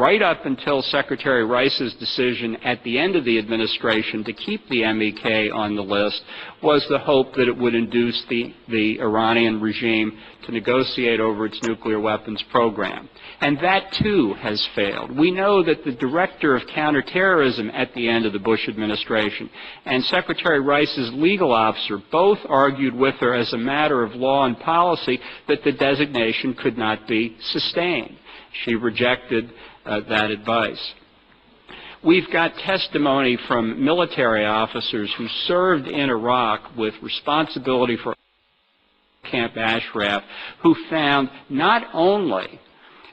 right up until Secretary Rice's decision at the end of the administration to keep the MEK on the list, was the hope that it would induce the Iranian regime to negotiate over its nuclear weapons program. And that, too, has failed. We know that the director of counterterrorism at the end of the Bush administration and Secretary Rice's legal officer both argued with her as a matter of law and policy that the designation could not be sustained. She rejected that advice. We've got testimony from military officers who served in Iraq with responsibility for Camp Ashraf, who found not only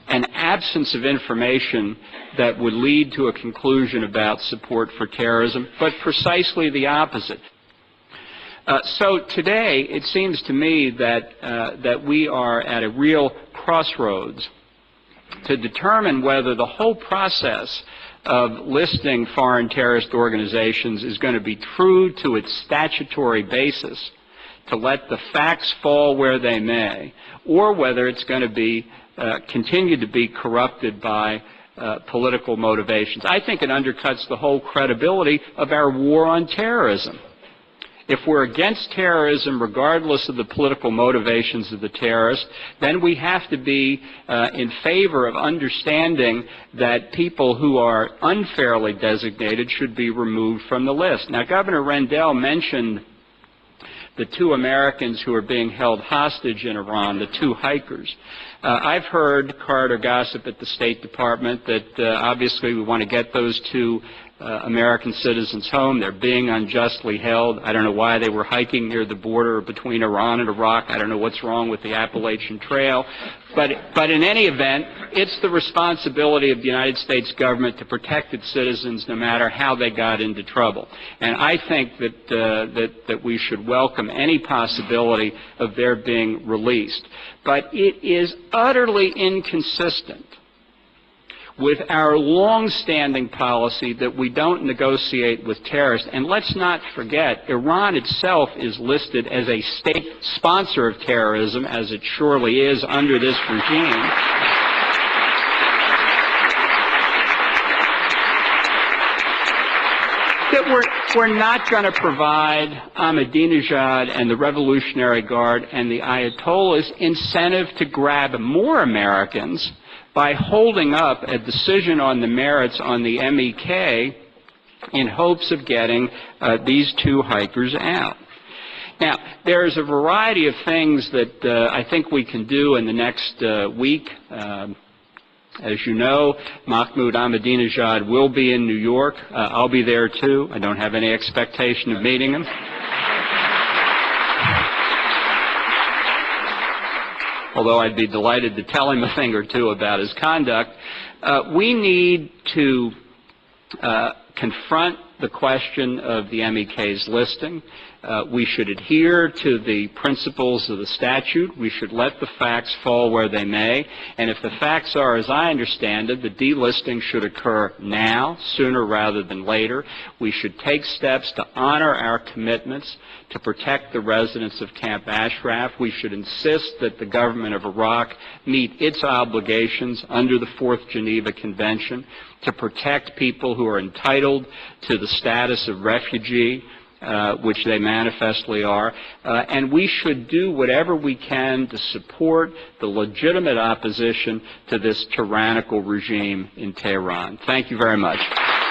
an absence of information that would lead to a conclusion about support for terrorism, but precisely the opposite. So today, it seems to me that we are at a real crossroads to determine whether the whole process of listing foreign terrorist organizations is going to be true to its statutory basis, to let the facts fall where they may, or whether it's going to be continue to be corrupted by political motivations. I think it undercuts the whole credibility of our war on terrorism. If we're against terrorism, regardless of the political motivations of the terrorists, then we have to be in favor of understanding that people who are unfairly designated should be removed from the list. Now, Governor Rendell mentioned the 2 Americans who are being held hostage in Iran, the 2 hikers. I've heard corridor gossip at the State Department that obviously we want to get those 2 American citizens home. They're being unjustly held. I don't know why they were hiking near the border between Iran and Iraq. I don't know what's wrong with the Appalachian Trail. But in any event, it's the responsibility of the United States government to protect its citizens no matter how they got into trouble. And I think that we should welcome any possibility of their being released. But it is utterly inconsistent with our long-standing policy that we don't negotiate with terrorists. And let's not forget, Iran itself is listed as a state sponsor of terrorism, as it surely is under this regime. That we're not going to provide Ahmadinejad and the Revolutionary Guard and the Ayatollahs incentive to grab more Americans by holding up a decision on the merits on the MEK in hopes of getting these 2 hikers out. Now, there's a variety of things that I think we can do in the next week. As you know, Mahmoud Ahmadinejad will be in New York. I'll be there, too. I don't have any expectation of meeting him. Although I'd be delighted to tell him a thing or two about his conduct. We need to confront the question of the MEK's listing. We should adhere to the principles of the statute. We should let the facts fall where they may. And if the facts are, as I understand it, the delisting should occur now, sooner rather than later. We should take steps to honor our commitments to protect the residents of Camp Ashraf. We should insist that the government of Iraq meet its obligations under the 4th Geneva Convention to protect people who are entitled to the status of refugee, which they manifestly are, and we should do whatever we can to support the legitimate opposition to this tyrannical regime in Tehran. Thank you very much.